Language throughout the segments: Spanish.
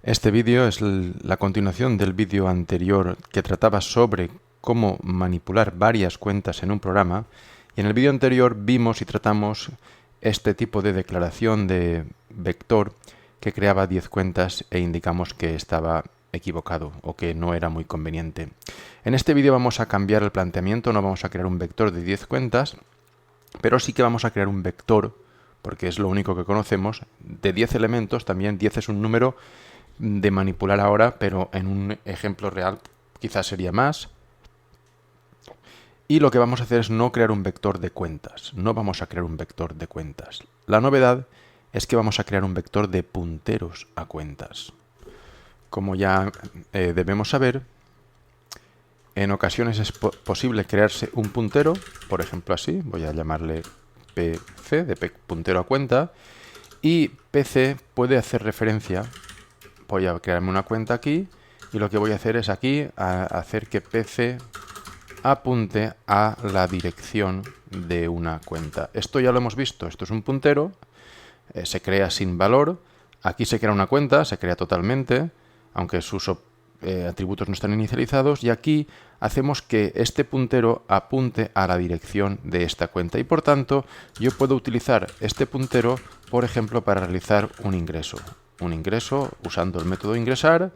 Este vídeo es la continuación del vídeo anterior que trataba sobre cómo manipular varias cuentas en un programa, y en el vídeo anterior vimos y tratamos este tipo de declaración de vector que creaba 10 cuentas e indicamos que estaba equivocado o que no era muy conveniente. En este vídeo vamos a cambiar el planteamiento, no vamos a crear un vector de 10 cuentas, pero sí que vamos a crear un vector, porque es lo único que conocemos, de 10 elementos. También 10 es un número de manipular ahora, pero en un ejemplo real quizás sería más. Y lo que vamos a hacer es no crear un vector de cuentas. No vamos a crear un vector de cuentas. La novedad es que vamos a crear un vector de punteros a cuentas. Como ya debemos saber, en ocasiones es posible crearse un puntero, por ejemplo así, voy a llamarle PC, de puntero a cuenta, y PC puede hacer referencia. Voy a crearme una cuenta aquí y lo que voy a hacer es aquí hacer que PC apunte a la dirección de una cuenta. Esto ya lo hemos visto, esto es un puntero, se crea sin valor, aquí se crea una cuenta, se crea totalmente, aunque sus atributos no están inicializados, y aquí hacemos que este puntero apunte a la dirección de esta cuenta, y por tanto yo puedo utilizar este puntero, por ejemplo, para realizar un ingreso usando el método ingresar,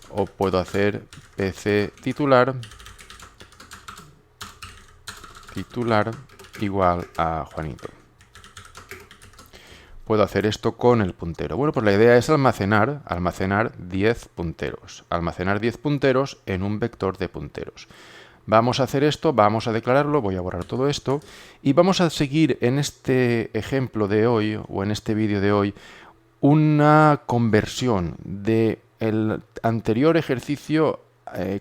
o puedo hacer PC titular igual a Juanito. Puedo hacer esto con el puntero. Bueno, pues la idea es almacenar 10 punteros. Almacenar 10 punteros en un vector de punteros. Vamos a hacer esto, vamos a declararlo, voy a borrar todo esto, y vamos a seguir en este ejemplo de hoy, o en este vídeo de hoy, una conversión del anterior ejercicio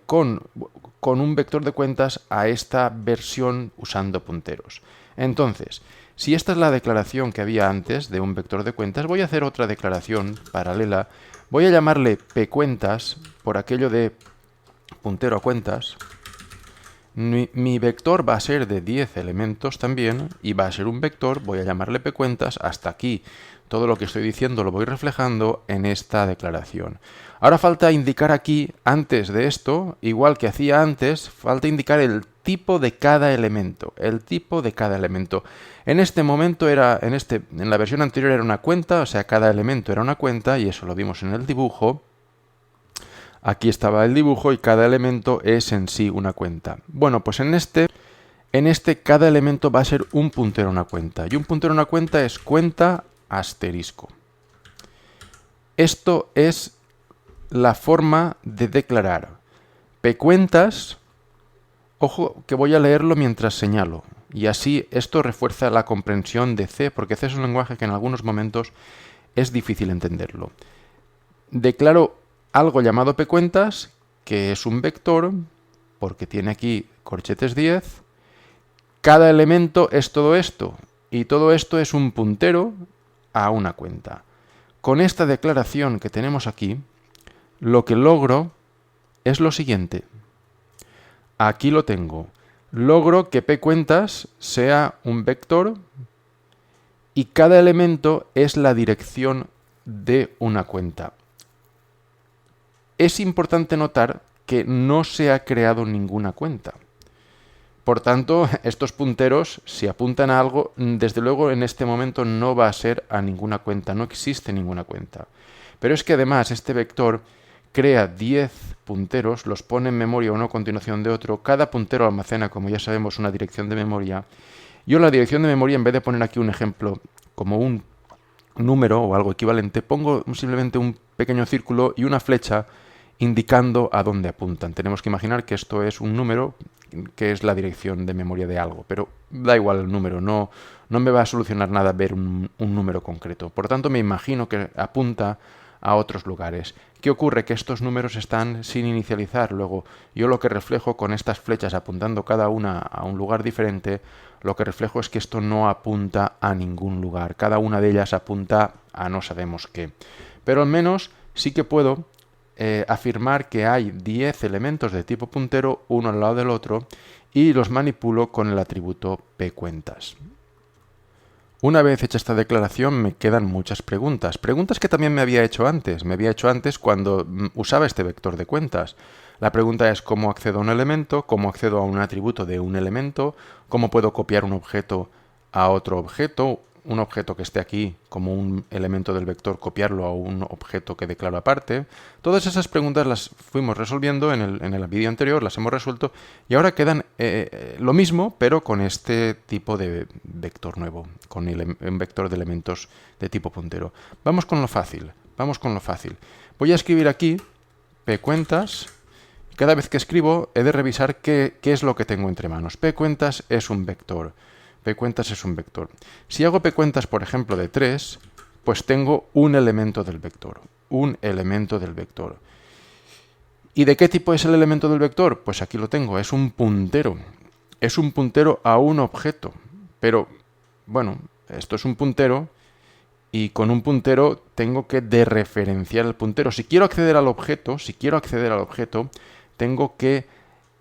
con un vector de cuentas a esta versión usando punteros. Entonces, si esta es la declaración que había antes de un vector de cuentas, voy a hacer otra declaración paralela. Voy a llamarle pcuentas por aquello de puntero a cuentas. Mi vector va a ser de 10 elementos también, y va a ser un vector, voy a llamarle pcuentas. Hasta aquí todo lo que estoy diciendo lo voy reflejando en esta declaración. Ahora falta indicar aquí, antes de esto, igual que hacía antes, falta indicar el tipo de cada elemento. El tipo de cada elemento. En este momento en la versión anterior era una cuenta, o sea, cada elemento era una cuenta, y eso lo vimos en el dibujo. Aquí estaba el dibujo y cada elemento es en sí una cuenta. Bueno, pues en este cada elemento va a ser un puntero a una cuenta. Y un puntero a una cuenta es cuenta asterisco. Esto es la forma de declarar pcuentas. Ojo que voy a leerlo mientras señalo. Y así esto refuerza la comprensión de C, porque C es un lenguaje que en algunos momentos es difícil entenderlo. Declaro algo llamado pcuentas, que es un vector, porque tiene aquí corchetes 10. Cada elemento es todo esto, y todo esto es un puntero a una cuenta. Con esta declaración que tenemos aquí, lo que logro es lo siguiente. Aquí lo tengo. Logro que pcuentas sea un vector y cada elemento es la dirección de una cuenta. Es importante notar que no se ha creado ninguna cuenta. Por tanto, estos punteros, si apuntan a algo, desde luego en este momento no va a ser a ninguna cuenta, no existe ninguna cuenta. Pero es que además este vector crea 10 punteros, los pone en memoria uno a continuación de otro. Cada puntero almacena, como ya sabemos, una dirección de memoria. Yo en la dirección de memoria, en vez de poner aquí un ejemplo como un número o algo equivalente, pongo simplemente un pequeño círculo y una flecha indicando a dónde apuntan. Tenemos que imaginar que esto es un número, que es la dirección de memoria de algo, pero da igual el número, no me va a solucionar nada ver un número concreto. Por tanto, me imagino que apunta a otros lugares. ¿Qué ocurre? Que estos números están sin inicializar. Luego, yo lo que reflejo con estas flechas apuntando cada una a un lugar diferente, lo que reflejo es que esto no apunta a ningún lugar. Cada una de ellas apunta a no sabemos qué. Pero al menos sí que puedo afirmar que hay 10 elementos de tipo puntero, uno al lado del otro, y los manipulo con el atributo pcuentas. Una vez hecha esta declaración me quedan muchas preguntas. Preguntas que también me había hecho antes. Me había hecho antes cuando usaba este vector de cuentas. La pregunta es cómo accedo a un elemento, cómo accedo a un atributo de un elemento, cómo puedo copiar un objeto a otro objeto, un objeto que esté aquí como un elemento del vector, copiarlo a un objeto que declaro aparte. Todas esas preguntas las fuimos resolviendo en el vídeo anterior, las hemos resuelto y ahora quedan lo mismo, pero con este tipo de vector nuevo, con un vector de elementos de tipo puntero. Vamos con lo fácil, vamos con lo fácil. Voy a escribir aquí pcuentas. Cada vez que escribo he de revisar qué es lo que tengo entre manos. Pcuentas es un vector. Pcuentas es un vector. Si hago pcuentas, por ejemplo, de 3, pues tengo un elemento del vector. Un elemento del vector. ¿Y de qué tipo es el elemento del vector? Pues aquí lo tengo, es un puntero. Es un puntero a un objeto. Pero, bueno, esto es un puntero y con un puntero tengo que dereferenciar el puntero. Si quiero acceder al objeto, tengo que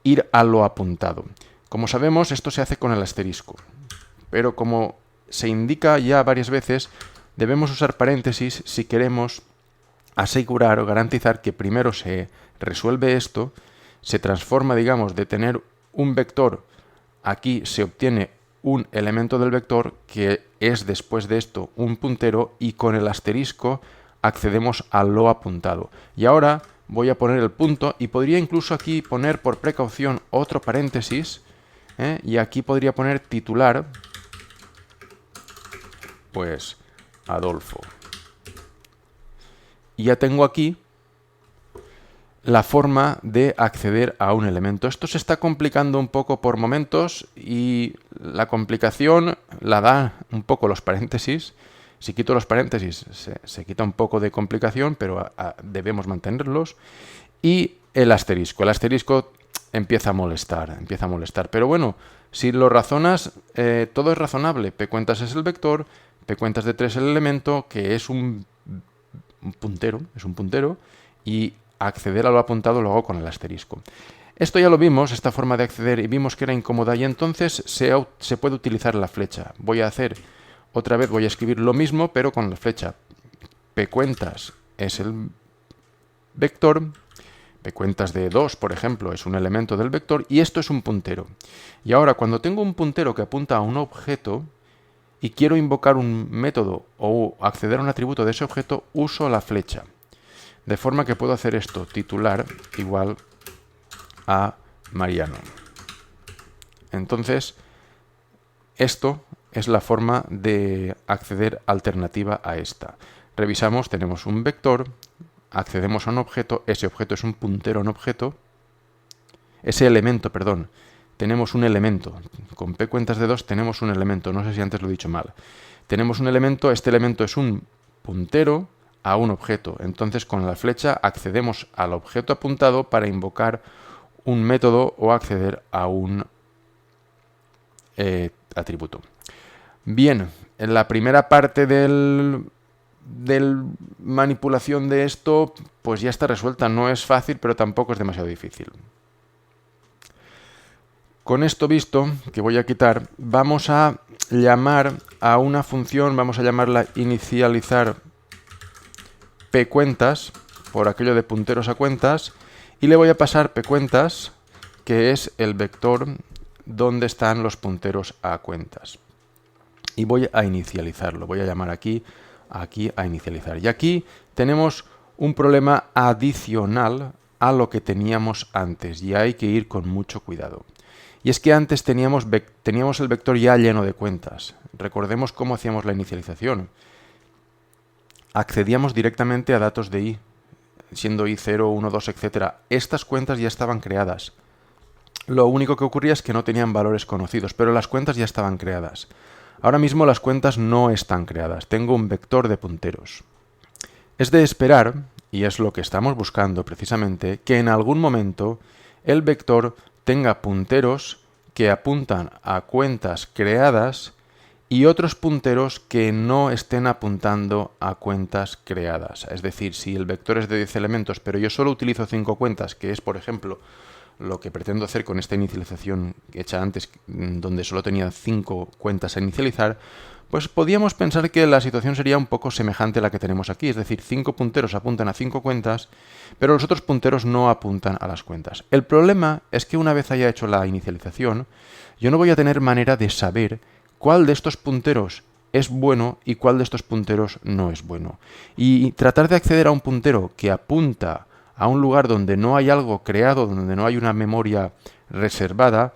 ir a lo apuntado. Como sabemos, esto se hace con el asterisco. Pero como se indica ya varias veces, debemos usar paréntesis si queremos asegurar o garantizar que primero se resuelve esto, se transforma, digamos, de tener un vector, aquí se obtiene un elemento del vector que es después de esto un puntero y con el asterisco accedemos a lo apuntado. Y ahora voy a poner el punto y podría incluso aquí poner por precaución otro paréntesis y aquí podría poner titular, pues Adolfo. Y ya tengo aquí la forma de acceder a un elemento. Esto se está complicando un poco por momentos y la complicación la da un poco los paréntesis. Si quito los paréntesis se quita un poco de complicación, pero debemos mantenerlos. Y el asterisco. El asterisco empieza a molestar. Pero bueno, si lo razonas, todo es razonable. Pcuentas es el vector, pcuentas de 3 el elemento, que es un puntero, y acceder a lo apuntado lo hago con el asterisco. Esto ya lo vimos, esta forma de acceder, y vimos que era incómoda, y entonces se puede utilizar la flecha. Voy a escribir lo mismo, pero con la flecha. Pcuentas es el vector, pcuentas de 2, por ejemplo, es un elemento del vector, y esto es un puntero. Y ahora, cuando tengo un puntero que apunta a un objeto, y quiero invocar un método o acceder a un atributo de ese objeto, uso la flecha. De forma que puedo hacer esto, titular igual a Mariano. Entonces, esto es la forma de acceder alternativa a esta. Revisamos, tenemos un vector, accedemos a un objeto, ese objeto es un puntero a un objeto, ese elemento, perdón, tenemos un elemento. Con pcuentas de 2 tenemos un elemento. No sé si antes lo he dicho mal. Tenemos un elemento. Este elemento es un puntero a un objeto. Entonces, con la flecha accedemos al objeto apuntado para invocar un método o acceder a un atributo. Bien, en la primera parte del manipulación de esto, pues ya está resuelta. No es fácil, pero tampoco es demasiado difícil. Con esto visto, que voy a quitar, vamos a llamar a una función, vamos a llamarla inicializar pcuentas, por aquello de punteros a cuentas, y le voy a pasar pcuentas, que es el vector donde están los punteros a cuentas. Y voy a inicializarlo, voy a llamar aquí a inicializar. Y aquí tenemos un problema adicional a lo que teníamos antes, y hay que ir con mucho cuidado. Y es que antes teníamos el vector ya lleno de cuentas. Recordemos cómo hacíamos la inicialización. Accedíamos directamente a datos de i, siendo i0, 1, 2, etc. Estas cuentas ya estaban creadas. Lo único que ocurría es que no tenían valores conocidos, pero las cuentas ya estaban creadas. Ahora mismo las cuentas no están creadas. Tengo un vector de punteros. Es de esperar, y es lo que estamos buscando precisamente, que en algún momento el vector tenga punteros que apuntan a cuentas creadas y otros punteros que no estén apuntando a cuentas creadas. Es decir, si el vector es de 10 elementos, pero yo solo utilizo 5 cuentas, que es, por ejemplo, lo que pretendo hacer con esta inicialización hecha antes, donde solo tenía 5 cuentas a inicializar, pues podíamos pensar que la situación sería un poco semejante a la que tenemos aquí, es decir, 5 punteros apuntan a 5 cuentas, pero los otros punteros no apuntan a las cuentas. El problema es que una vez haya hecho la inicialización, yo no voy a tener manera de saber cuál de estos punteros es bueno y cuál de estos punteros no es bueno. Y tratar de acceder a un puntero que apunta a un lugar donde no hay algo creado, donde no hay una memoria reservada,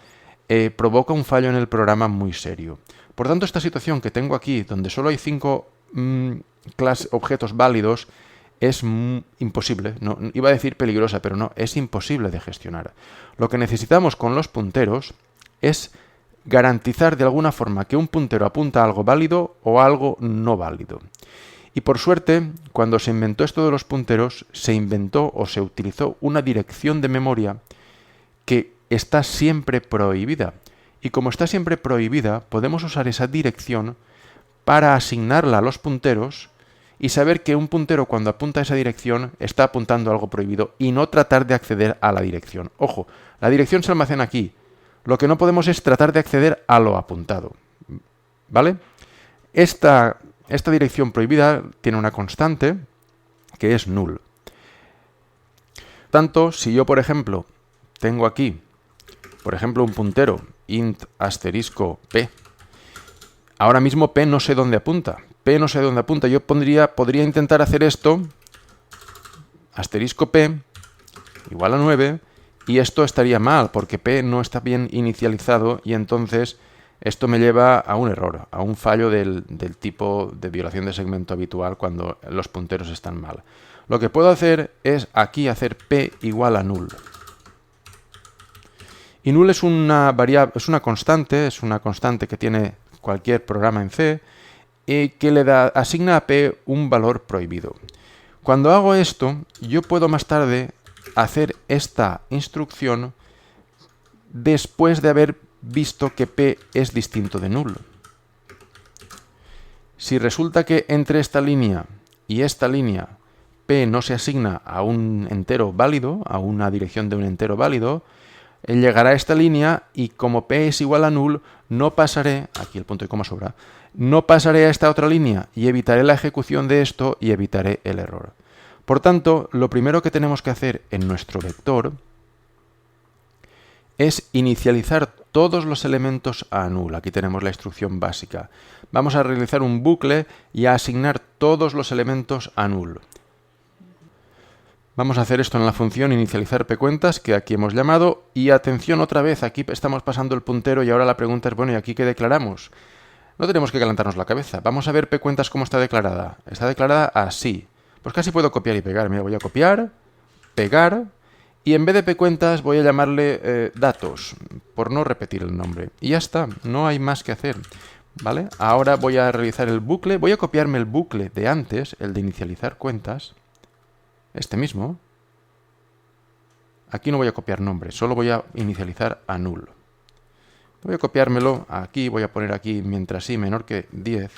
provoca un fallo en el programa muy serio. Por tanto, esta situación que tengo aquí, donde solo hay 5 objetos válidos, es imposible. No, iba a decir peligrosa, pero no, es imposible de gestionar. Lo que necesitamos con los punteros es garantizar de alguna forma que un puntero apunta a algo válido o a algo no válido. Y por suerte, cuando se inventó esto de los punteros, se inventó o se utilizó una dirección de memoria que está siempre prohibida. Y como está siempre prohibida, podemos usar esa dirección para asignarla a los punteros y saber que un puntero cuando apunta a esa dirección está apuntando a algo prohibido y no tratar de acceder a la dirección. Ojo, la dirección se almacena aquí. Lo que no podemos es tratar de acceder a lo apuntado. ¿Vale? Esta dirección prohibida tiene una constante que es null. Tanto, si yo, por ejemplo, tengo aquí, por ejemplo, un puntero int asterisco p, ahora mismo p no sé dónde apunta. P no sé dónde apunta. Yo podría intentar hacer esto, asterisco p igual a 9, y esto estaría mal, porque p no está bien inicializado, y entonces esto me lleva a un error, a un fallo del tipo de violación de segmento habitual cuando los punteros están mal. Lo que puedo hacer es aquí hacer p igual a null. Y null es una variable, es una constante que tiene cualquier programa en C y que asigna a p un valor prohibido. Cuando hago esto, yo puedo más tarde hacer esta instrucción después de haber visto que p es distinto de null. Si resulta que entre esta línea y esta línea p no se asigna a un entero válido, a una dirección de un entero válido, llegará a esta línea y como p es igual a null, no pasaré, aquí el punto y coma sobra, no pasaré a esta otra línea y evitaré la ejecución de esto y evitaré el error. Por tanto, lo primero que tenemos que hacer en nuestro vector es inicializar todos los elementos a null. Aquí tenemos la instrucción básica. Vamos a realizar un bucle y a asignar todos los elementos a null. Vamos a hacer esto en la función inicializar pcuentas, que aquí hemos llamado, y atención otra vez, aquí estamos pasando el puntero y ahora la pregunta es, bueno, ¿y aquí qué declaramos? No tenemos que calentarnos la cabeza. Vamos a ver pcuentas cómo está declarada. Está declarada así. Pues casi puedo copiar y pegar. Mira, voy a copiar, pegar, y en vez de pcuentas voy a llamarle datos, por no repetir el nombre. Y ya está, no hay más que hacer. ¿Vale? Ahora voy a realizar el bucle, voy a copiarme el bucle de antes, el de inicializar cuentas, este mismo. Aquí no voy a copiar nombre, solo voy a inicializar a null. Voy a copiármelo aquí, voy a poner aquí mientras sí menor que 10.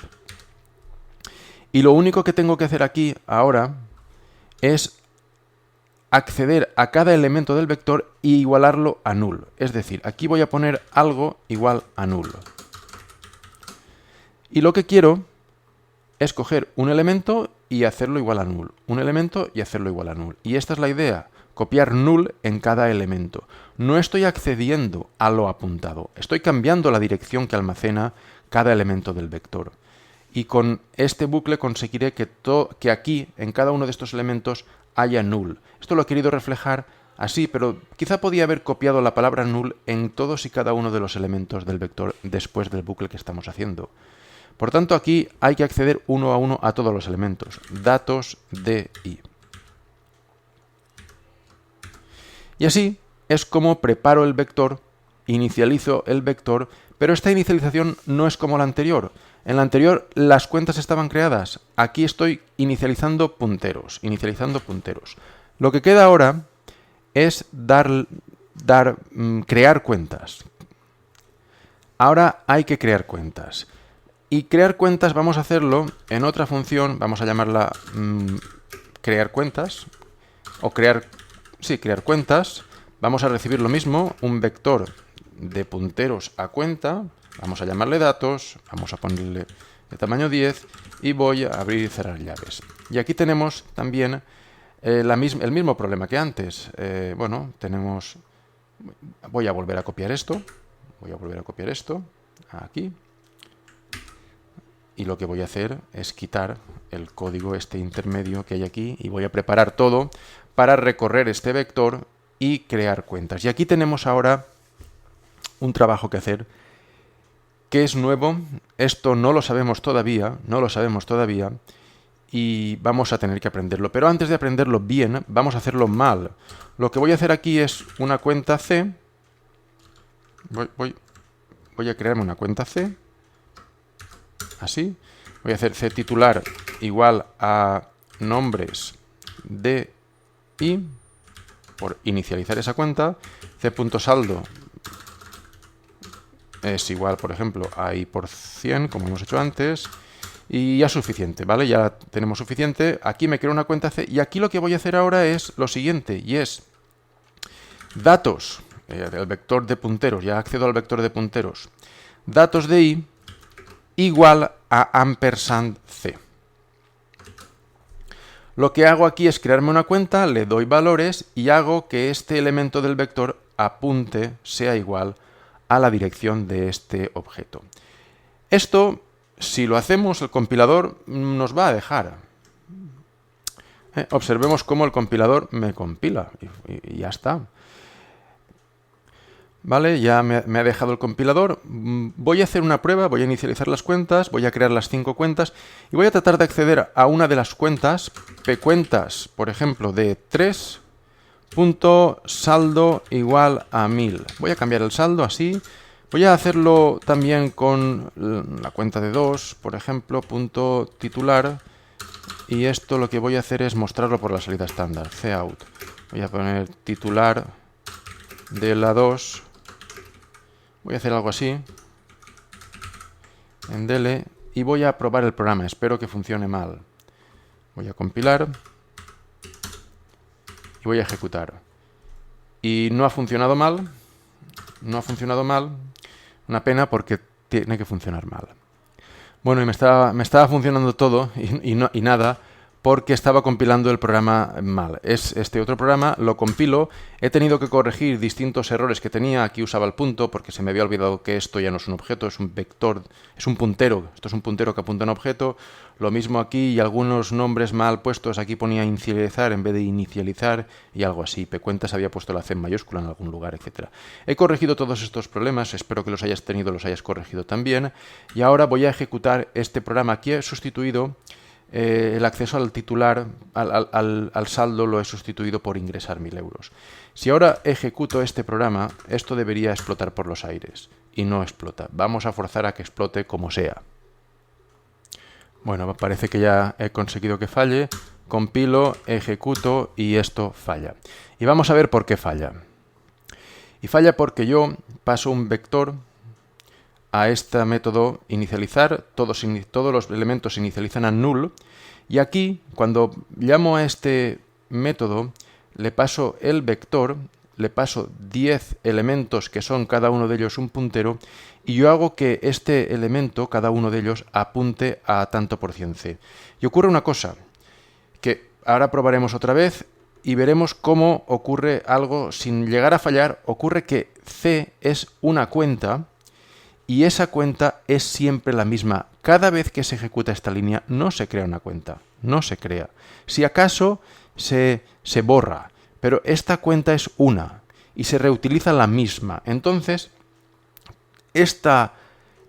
Y lo único que tengo que hacer aquí ahora es acceder a cada elemento del vector e igualarlo a null. Es decir, aquí voy a poner algo igual a null. Y lo que quiero es coger un elemento y hacerlo igual a null. Un elemento y hacerlo igual a null. Y esta es la idea, copiar null en cada elemento. No estoy accediendo a lo apuntado, estoy cambiando la dirección que almacena cada elemento del vector. Y con este bucle conseguiré que aquí, en cada uno de estos elementos, haya null. Esto lo he querido reflejar así, pero quizá podía haber copiado la palabra null en todos y cada uno de los elementos del vector después del bucle que estamos haciendo. Por tanto, aquí hay que acceder uno a uno a todos los elementos. Datos de i. Y así es como preparo el vector, inicializo el vector, pero esta inicialización no es como la anterior. En la anterior las cuentas estaban creadas. Aquí estoy inicializando punteros. Lo que queda ahora es crear cuentas. Ahora hay que crear cuentas. Y crear cuentas vamos a hacerlo en otra función, vamos a llamarla crear cuentas, o crear cuentas, vamos a recibir lo mismo, un vector de punteros a cuenta, vamos a llamarle datos, vamos a ponerle de tamaño 10 y voy a abrir y cerrar llaves. Y aquí tenemos también el mismo problema que antes. Bueno, tenemos... Voy a volver a copiar esto, aquí. Y lo que voy a hacer es quitar el código este intermedio que hay aquí y voy a preparar todo para recorrer este vector y crear cuentas. Y aquí tenemos ahora un trabajo que hacer que es nuevo. Esto no lo sabemos todavía, y vamos a tener que aprenderlo. Pero antes de aprenderlo bien, vamos a hacerlo mal. Lo que voy a hacer aquí es una cuenta C. Voy a crearme una cuenta C. Así. Voy a hacer C titular igual a nombres de i por inicializar esa cuenta. C.saldo es igual, por ejemplo, a i por 100, como hemos hecho antes. Y ya es suficiente, ¿vale? Ya tenemos suficiente. Aquí me creo una cuenta C. Y aquí lo que voy a hacer ahora es lo siguiente, y es datos, el vector de punteros, ya accedo al vector de punteros, datos de i igual a ampersand C. Lo que hago aquí es crearme una cuenta, le doy valores y hago que este elemento del vector apunte, sea igual a la dirección de este objeto. Esto, si lo hacemos, el compilador nos va a dejar. Observemos cómo el compilador me compila y ya está. Vale, ya me ha dejado el compilador. Voy a hacer una prueba, voy a inicializar las cuentas, voy a crear las 5 cuentas y voy a tratar de acceder a una de las cuentas, pcuentas, por ejemplo, de 3, saldo igual a 1000. Voy a cambiar el saldo así. Voy a hacerlo también con la cuenta de 2, por ejemplo, punto titular. Y esto lo que voy a hacer es mostrarlo por la salida estándar, cout. Voy a poner titular de la 2. Voy a hacer algo así. En DL. Y voy a probar el programa. Espero que funcione mal. Voy a compilar. Y voy a ejecutar. Y no ha funcionado mal. Una pena porque tiene que funcionar mal. Bueno, y me estaba funcionando todo y nada porque estaba compilando el programa mal. Es este otro programa, lo compilo, he tenido que corregir distintos errores que tenía. Aquí usaba el punto porque se me había olvidado que esto ya no es un objeto, es un vector, es un puntero. Esto es un puntero que apunta a un objeto. Lo mismo aquí y algunos nombres mal puestos. Aquí ponía inicializar en vez de inicializar y algo así. Pcuentas había puesto la C en mayúscula en algún lugar, etc. He corregido todos estos problemas, espero que los hayas tenido, los hayas corregido también. Y ahora voy a ejecutar este programa. Aquí he sustituido el acceso al titular, al saldo, lo he sustituido por ingresar 1000 euros. Si ahora ejecuto este programa, esto debería explotar por los aires. Y no explota. Vamos a forzar a que explote como sea. Bueno, parece que ya he conseguido que falle. Compilo, ejecuto y esto falla. Y vamos a ver por qué falla. Y falla porque yo paso un vector a este método inicializar, todos los elementos se inicializan a null, y aquí, cuando llamo a este método, le paso el vector, le paso 10 elementos que son cada uno de ellos un puntero, y yo hago que este elemento, cada uno de ellos, apunte a tanto por cien C. Y ocurre una cosa, que ahora probaremos otra vez y veremos cómo ocurre algo sin llegar a fallar. Ocurre que C es una cuenta, y esa cuenta es siempre la misma. Cada vez que se ejecuta esta línea no se crea una cuenta, no se crea. Si acaso se borra, pero esta cuenta es una y se reutiliza la misma. Entonces, esta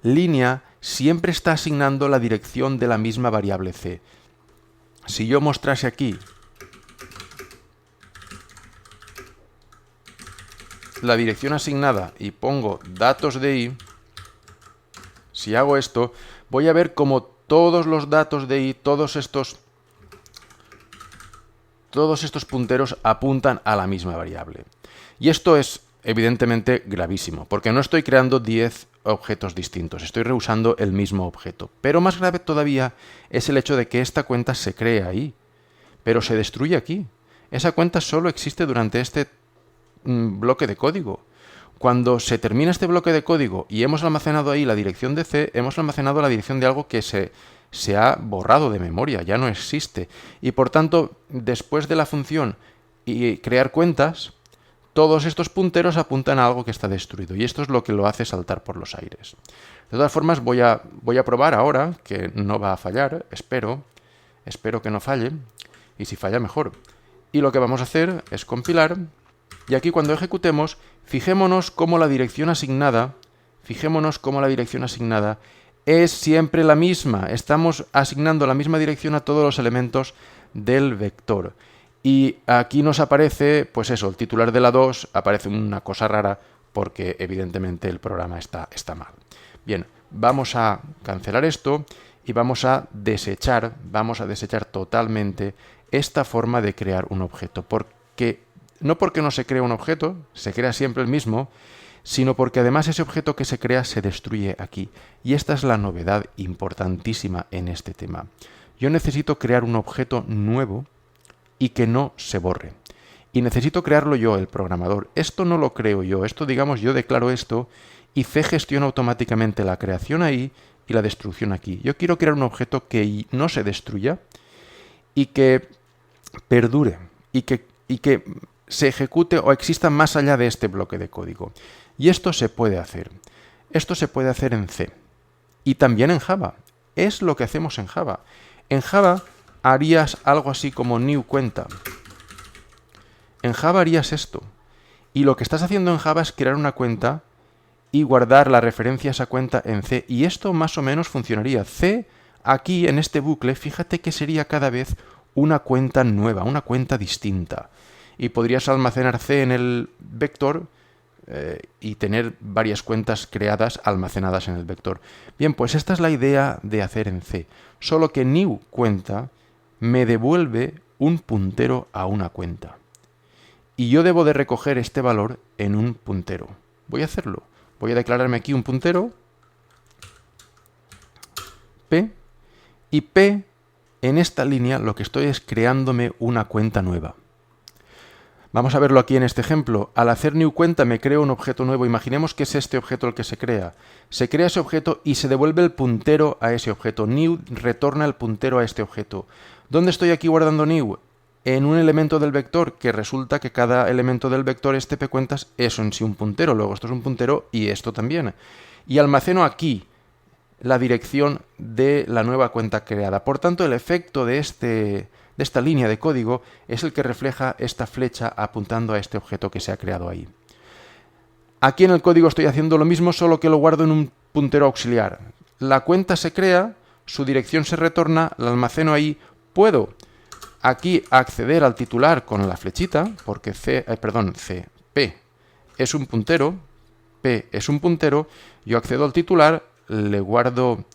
línea siempre está asignando la dirección de la misma variable C. Si yo mostrase aquí la dirección asignada y pongo datos de i, si hago esto, voy a ver cómo todos los datos de i, todos estos punteros apuntan a la misma variable. Y esto es evidentemente gravísimo, porque no estoy creando 10 objetos distintos, estoy reusando el mismo objeto. Pero más grave todavía es el hecho de que esta cuenta se crea ahí, pero se destruye aquí. Esa cuenta solo existe durante este bloque de código. Cuando se termina este bloque de código y hemos almacenado ahí la dirección de C, hemos almacenado la dirección de algo que se ha borrado de memoria, ya no existe. Y por tanto, después de la función y crear cuentas, todos estos punteros apuntan a algo que está destruido. Y esto es lo que lo hace saltar por los aires. De todas formas, voy a probar ahora, que no va a fallar, espero que no falle, y si falla mejor. Y lo que vamos a hacer es compilar, y aquí cuando ejecutemos, fijémonos cómo la dirección asignada es siempre la misma. Estamos asignando la misma dirección a todos los elementos del vector. Y aquí nos aparece, pues eso, el titular de la 2, aparece una cosa rara porque evidentemente el programa está mal. Bien, vamos a cancelar esto y vamos a desechar totalmente esta forma de crear un objeto. No porque no se crea un objeto, se crea siempre el mismo, sino porque además ese objeto que se crea se destruye aquí. Y esta es la novedad importantísima en este tema. Yo necesito crear un objeto nuevo y que no se borre. Y necesito crearlo yo, el programador. Esto no lo creo yo. Esto, digamos, yo declaro esto y C gestiona automáticamente la creación ahí y la destrucción aquí. Yo quiero crear un objeto que no se destruya y que perdure y que se ejecute o exista más allá de este bloque de código. Y esto se puede hacer. Esto se puede hacer en C. Y también en Java. Es lo que hacemos en Java. En Java harías algo así como new cuenta. En Java harías esto. Y lo que estás haciendo en Java es crear una cuenta y guardar la referencia a esa cuenta en C. Y esto más o menos funcionaría. C, aquí en este bucle, fíjate que sería cada vez una cuenta nueva, una cuenta distinta. Y podrías almacenar C en el vector y tener varias cuentas creadas almacenadas en el vector. Bien, pues esta es la idea de hacer en C. Solo que new cuenta me devuelve un puntero a una cuenta. Y yo debo de recoger este valor en un puntero. Voy a hacerlo. Voy a declararme aquí un puntero, P, y P, en esta línea lo que estoy es creándome una cuenta nueva. Vamos a verlo aquí en este ejemplo. Al hacer new cuenta me creo un objeto nuevo. Imaginemos que es este objeto el que se crea. Se crea ese objeto y se devuelve el puntero a ese objeto. New retorna el puntero a este objeto. ¿Dónde estoy aquí guardando new? En un elemento del vector, que resulta que cada elemento del vector, este pcuentas, es en sí un puntero. Luego esto es un puntero y esto también. Y almaceno aquí la dirección de la nueva cuenta creada. Por tanto, el efecto de esta línea de código es el que refleja esta flecha apuntando a este objeto que se ha creado ahí. Aquí en el código estoy haciendo lo mismo, solo que lo guardo en un puntero auxiliar. La cuenta se crea, su dirección se retorna, la almaceno ahí. Puedo aquí acceder al titular con la flechita, porque P es un puntero, P es un puntero, yo accedo al titular, le guardo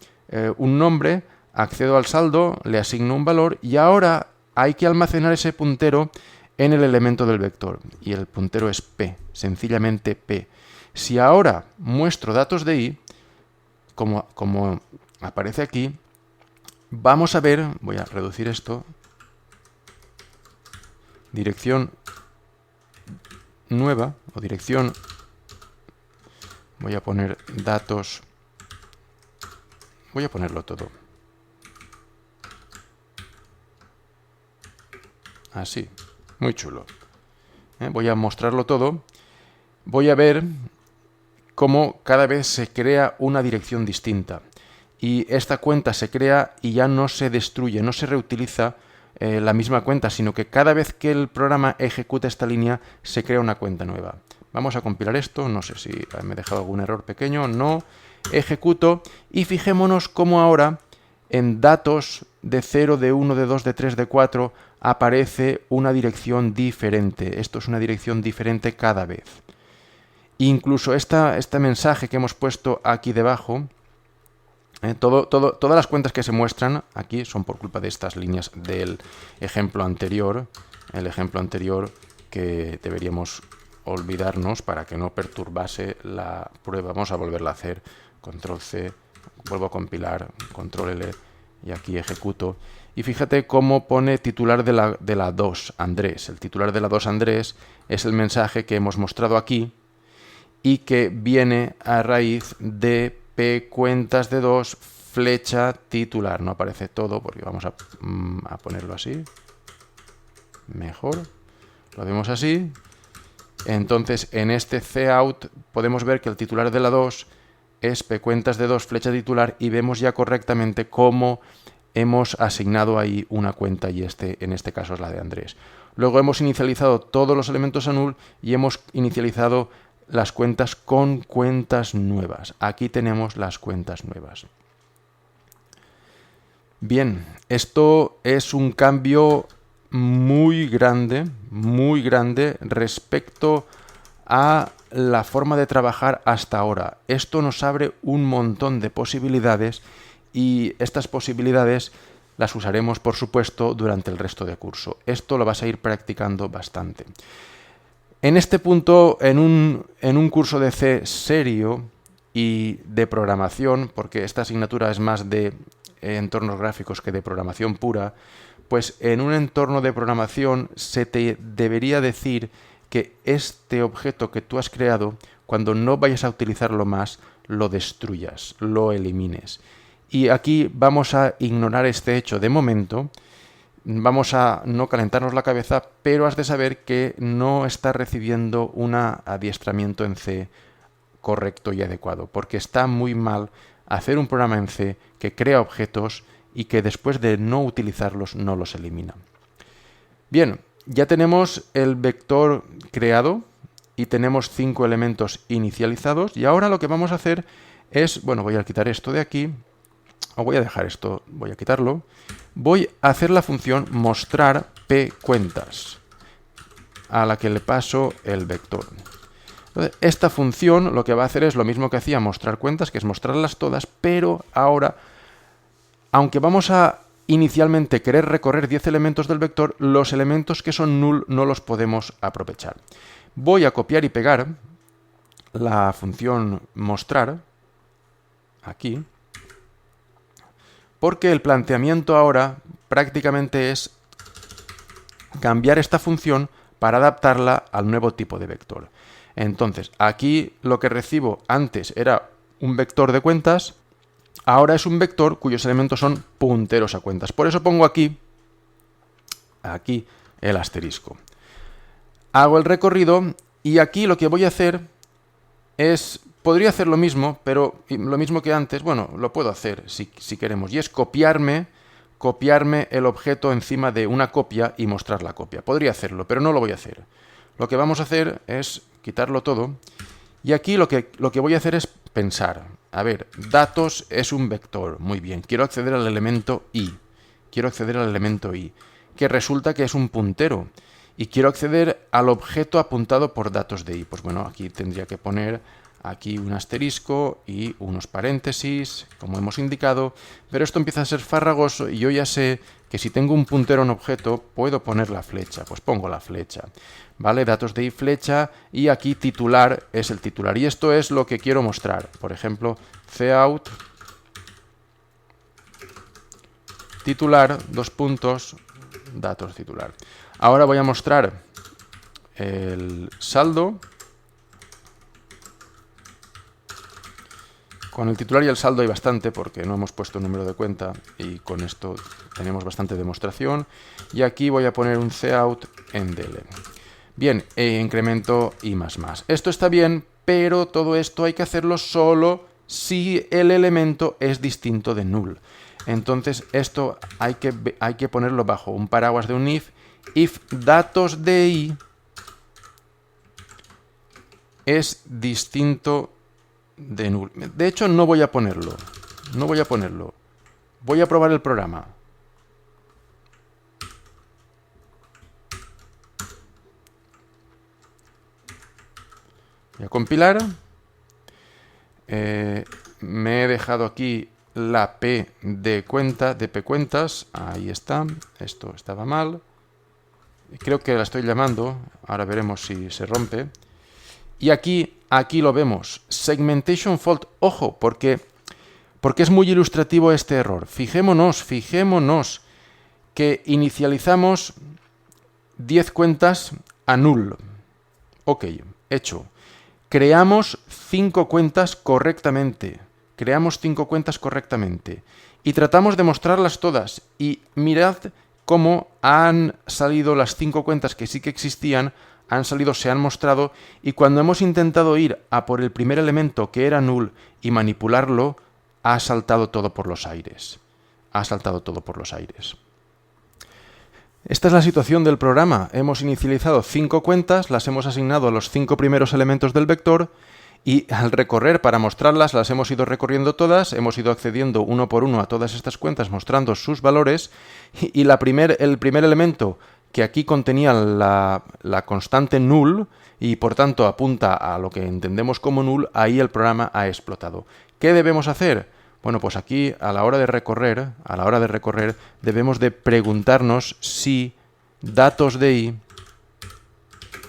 un nombre, accedo al saldo, le asigno un valor y ahora hay que almacenar ese puntero en el elemento del vector. Y el puntero es P, sencillamente P. Si ahora muestro datos de I, como aparece aquí, vamos a ver, voy a reducir esto, dirección nueva o dirección, voy a poner datos, voy a ponerlo todo. Así, muy chulo. Voy a mostrarlo todo. Voy a ver cómo cada vez se crea una dirección distinta. Y esta cuenta se crea y ya no se destruye, no se reutiliza la misma cuenta, sino que cada vez que el programa ejecuta esta línea se crea una cuenta nueva. Vamos a compilar esto, no sé si me he dejado algún error pequeño, no. Ejecuto y fijémonos cómo ahora en datos de 0, de 1, de 2, de 3, de 4 aparece una dirección diferente. Esto es una dirección diferente cada vez. Incluso este mensaje que hemos puesto aquí debajo, todas las cuentas que se muestran aquí son por culpa de estas líneas del ejemplo anterior, el ejemplo anterior que deberíamos olvidarnos para que no perturbase la prueba. Vamos a volverla a hacer, control C, vuelvo a compilar, control L y aquí ejecuto. Y fíjate cómo pone titular de la 2, Andrés. El titular de la 2, Andrés, es el mensaje que hemos mostrado aquí y que viene a raíz de pcuentas de 2 flecha titular. No aparece todo porque vamos a ponerlo así. Mejor. Lo vemos así. Entonces, en este cout podemos ver que el titular de la 2 es pcuentas de 2 flecha titular y vemos ya correctamente cómo hemos asignado ahí una cuenta y en este caso es la de Andrés. Luego hemos inicializado todos los elementos a null y hemos inicializado las cuentas con cuentas nuevas. Aquí tenemos las cuentas nuevas. Bien, esto es un cambio muy grande respecto a la forma de trabajar hasta ahora. Esto nos abre un montón de posibilidades y estas posibilidades las usaremos, por supuesto, durante el resto del curso. Esto lo vas a ir practicando bastante. En este punto, en un curso de C serio y de programación, porque esta asignatura es más de entornos gráficos que de programación pura, pues en un entorno de programación se te debería decir que este objeto que tú has creado, cuando no vayas a utilizarlo más, lo destruyas, lo elimines. Y aquí vamos a ignorar este hecho de momento, vamos a no calentarnos la cabeza, pero has de saber que no estás recibiendo un adiestramiento en C correcto y adecuado, porque está muy mal hacer un programa en C que crea objetos y que después de no utilizarlos no los elimina. Bien, ya tenemos el vector creado y tenemos 5 elementos inicializados y ahora lo que vamos a hacer es, bueno, voy a quitar esto de aquí, o voy a dejar esto, voy a quitarlo, voy a hacer la función mostrar pcuentas a la que le paso el vector. Entonces, esta función lo que va a hacer es lo mismo que hacía mostrar cuentas, que es mostrarlas todas, pero ahora, aunque vamos a inicialmente querer recorrer 10 elementos del vector, los elementos que son null no los podemos aprovechar. Voy a copiar y pegar la función mostrar aquí, porque el planteamiento ahora prácticamente es cambiar esta función para adaptarla al nuevo tipo de vector. Entonces, aquí lo que recibo antes era un vector de cuentas, ahora es un vector cuyos elementos son punteros a cuentas. Por eso pongo aquí el asterisco. Hago el recorrido y aquí lo que voy a hacer es, podría hacer lo mismo, pero lo mismo que antes, bueno, lo puedo hacer si queremos, y es copiarme el objeto encima de una copia y mostrar la copia. Podría hacerlo, pero no lo voy a hacer. Lo que vamos a hacer es quitarlo todo y aquí lo que voy a hacer es pensar. A ver, datos es un vector, muy bien, quiero acceder al elemento i, que resulta que es un puntero y quiero acceder al objeto apuntado por datos de i. Pues bueno, aquí tendría que poner aquí un asterisco y unos paréntesis, como hemos indicado, pero esto empieza a ser farragoso y yo ya sé que si tengo un puntero en objeto puedo poner la flecha, pues pongo la flecha, ¿vale? Datos de i flecha y aquí titular es el titular y esto es lo que quiero mostrar. Por ejemplo, cout titular, datos titular. Ahora voy a mostrar el saldo. Con el titular y el saldo hay bastante porque no hemos puesto número de cuenta y con esto tenemos bastante demostración. Y aquí voy a poner un cout en DL. Bien, incremento i++. Esto está bien, pero todo esto hay que hacerlo solo si el elemento es distinto de null. Entonces esto hay que ponerlo bajo un paraguas de un if datos de i es distinto de null. De hecho, no voy a ponerlo. Voy a probar el programa. Voy a compilar. Me he dejado aquí la p de pcuentas. Ahí está. Esto estaba mal. Creo que la estoy llamando. Ahora veremos si se rompe. Y aquí lo vemos. Segmentation fault. Ojo, porque Porque es muy ilustrativo este error. Fijémonos que inicializamos 10 cuentas a null. Ok, hecho. Creamos 5 cuentas correctamente. Y tratamos de mostrarlas todas. Y mirad cómo han salido las 5 cuentas que sí que existían, se han mostrado, y cuando hemos intentado ir a por el primer elemento que era null y manipularlo, ha saltado todo por los aires. Esta es la situación del programa. Hemos inicializado 5 cuentas, las hemos asignado a los 5 primeros elementos del vector, y al recorrer para mostrarlas, las hemos ido recorriendo todas, hemos ido accediendo uno por uno a todas estas cuentas mostrando sus valores, y el primer elemento que aquí contenía la constante null y por tanto apunta a lo que entendemos como null, ahí el programa ha explotado. ¿Qué debemos hacer? Bueno, pues aquí a la hora de recorrer debemos de preguntarnos si datos de i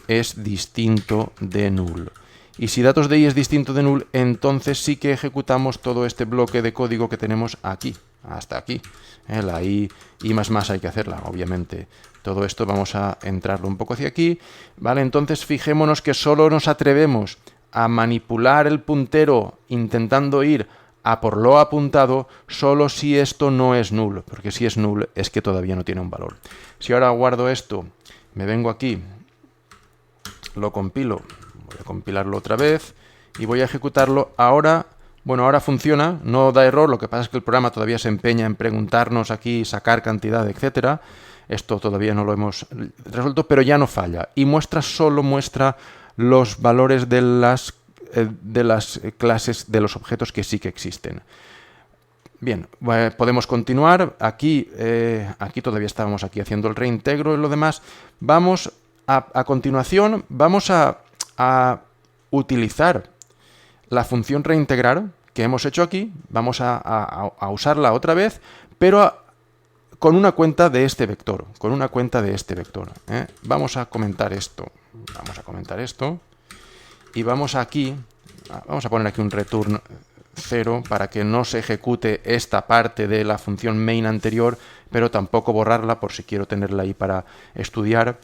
es distinto de null. Y si datos de i es distinto de null, entonces sí que ejecutamos todo este bloque de código que tenemos aquí, hasta aquí. La i más hay que hacerla, obviamente. Todo esto vamos a entrarlo un poco hacia aquí. Vale, entonces fijémonos que solo nos atrevemos a manipular el puntero intentando ir a por lo apuntado solo si esto no es null, porque si es null es que todavía no tiene un valor. Si ahora guardo esto, me vengo aquí, lo compilo, voy a compilarlo otra vez y voy a ejecutarlo. Ahora funciona, no da error, lo que pasa es que el programa todavía se empeña en preguntarnos aquí, sacar cantidad, etcétera. Esto todavía no lo hemos resuelto, pero ya no falla. Y solo muestra los valores de las clases, de los objetos que sí que existen. Bien, podemos continuar. Aquí todavía estábamos aquí haciendo el reintegro y lo demás. Vamos a continuación, vamos a utilizar la función reintegrar que hemos hecho aquí. Vamos a usarla otra vez, pero con una cuenta de este vector. Vamos a comentar esto. Y vamos a poner aquí un return 0 para que no se ejecute esta parte de la función main anterior, pero tampoco borrarla por si quiero tenerla ahí para estudiar.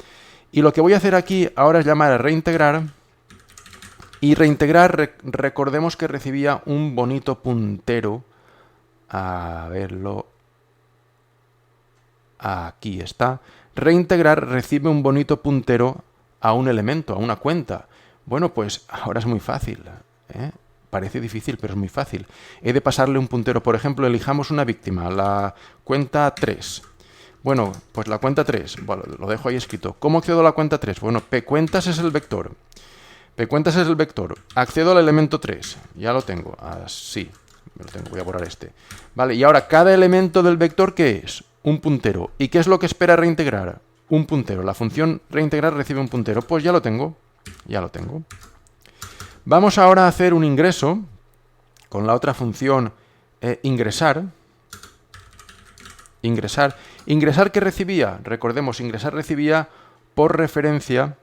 Y lo que voy a hacer aquí ahora es llamar a reintegrar. Y reintegrar, recordemos que recibía un bonito puntero. A verlo. Aquí está. Reintegrar recibe un bonito puntero a un elemento, a una cuenta. Bueno, pues ahora es muy fácil. Parece difícil, pero es muy fácil. He de pasarle un puntero. Por ejemplo, elijamos una víctima, la cuenta 3. Bueno, pues la cuenta 3, bueno, lo dejo ahí escrito. ¿Cómo accedo a la cuenta 3? Bueno, pcuentas es el vector. Accedo al elemento 3. Ya lo tengo. Así. Me lo tengo. Voy a borrar este. Vale, y ahora cada elemento del vector, ¿qué es? Un puntero. ¿Y qué es lo que espera reintegrar? Un puntero. La función reintegrar recibe un puntero. Pues ya lo tengo. Vamos ahora a hacer un ingreso con la otra función ingresar. Ingresar, ¿qué recibía? Recordemos, ingresar recibía por referencia.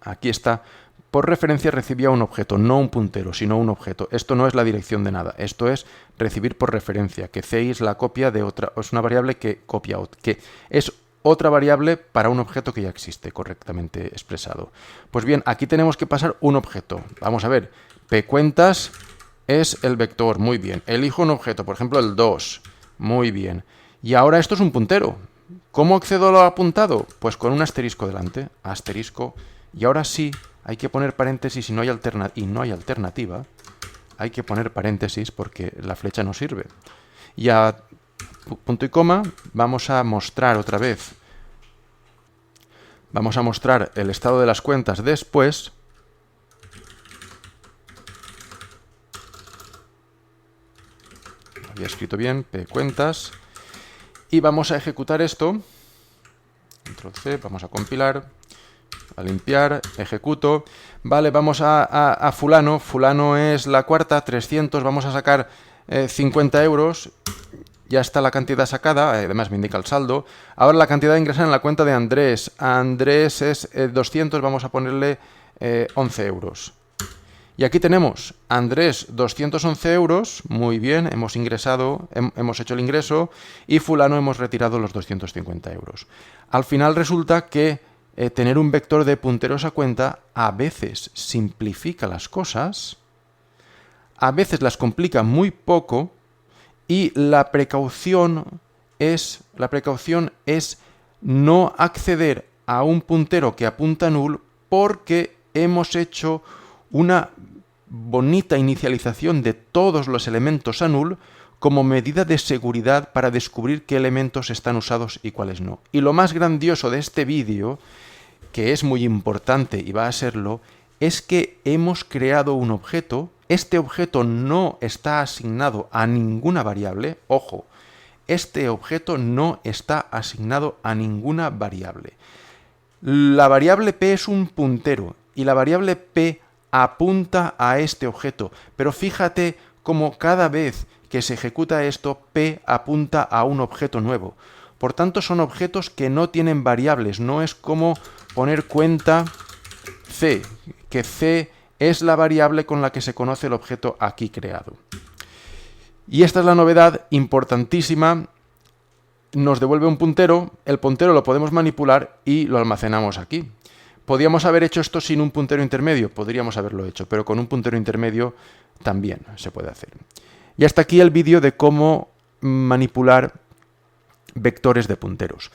Aquí está. Por referencia recibía un objeto, no un puntero, sino un objeto. Esto no es la dirección de nada. Esto es recibir por referencia, que c es la copia de otra, es una variable que copia, que es otra variable para un objeto que ya existe, correctamente expresado. Pues bien, aquí tenemos que pasar un objeto. Vamos a ver, pcuentas es el vector, muy bien. Elijo un objeto, por ejemplo el 2, muy bien. Y ahora esto es un puntero. ¿Cómo accedo a lo apuntado? Pues con un asterisco delante, asterisco, y ahora sí hay que poner paréntesis y no hay alternativa. Hay que poner paréntesis porque la flecha no sirve. Y a punto y coma vamos a mostrar otra vez. Vamos a mostrar el estado de las cuentas después. Había escrito bien, pcuentas. Y vamos a ejecutar esto. Control C, vamos a compilar. A limpiar, ejecuto. Vale, vamos a fulano. Fulano es la cuarta, 300. Vamos a sacar 50 euros. Ya está la cantidad sacada, además me indica el saldo. Ahora la cantidad ingresada en la cuenta de Andrés. Andrés es 200, vamos a ponerle 11 euros. Y aquí tenemos Andrés 211 euros, muy bien, hemos ingresado, hemos hecho el ingreso, y fulano hemos retirado los 250 euros. Al final resulta que tener un vector de punteros a cuenta a veces simplifica las cosas, a veces las complica muy poco, y la precaución es no acceder a un puntero que apunta null porque hemos hecho una bonita inicialización de todos los elementos a null como medida de seguridad para descubrir qué elementos están usados y cuáles no. Y lo más grandioso de este vídeo, que es muy importante y va a serlo, es que hemos creado un objeto. Este objeto no está asignado a ninguna variable. Ojo, este objeto no está asignado a ninguna variable. La variable p es un puntero y la variable p apunta a este objeto, pero fíjate cómo cada vez que se ejecuta esto, p apunta a un objeto nuevo. Por tanto, son objetos que no tienen variables, no es como poner cuenta c, que c es la variable con la que se conoce el objeto aquí creado. Y esta es la novedad importantísima. Nos devuelve un puntero, el puntero lo podemos manipular y lo almacenamos aquí. ¿Podríamos haber hecho esto sin un puntero intermedio? Podríamos haberlo hecho, pero con un puntero intermedio también se puede hacer. Y hasta aquí el vídeo de cómo manipular vectores de punteros.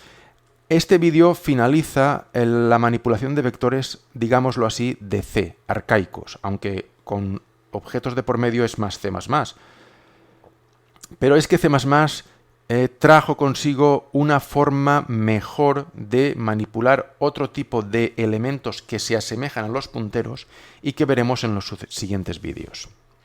Este vídeo finaliza la manipulación de vectores, digámoslo así, de C, arcaicos, aunque con objetos de por medio es más C++. Pero es que C++ trajo consigo una forma mejor de manipular otro tipo de elementos que se asemejan a los punteros y que veremos en los siguientes vídeos.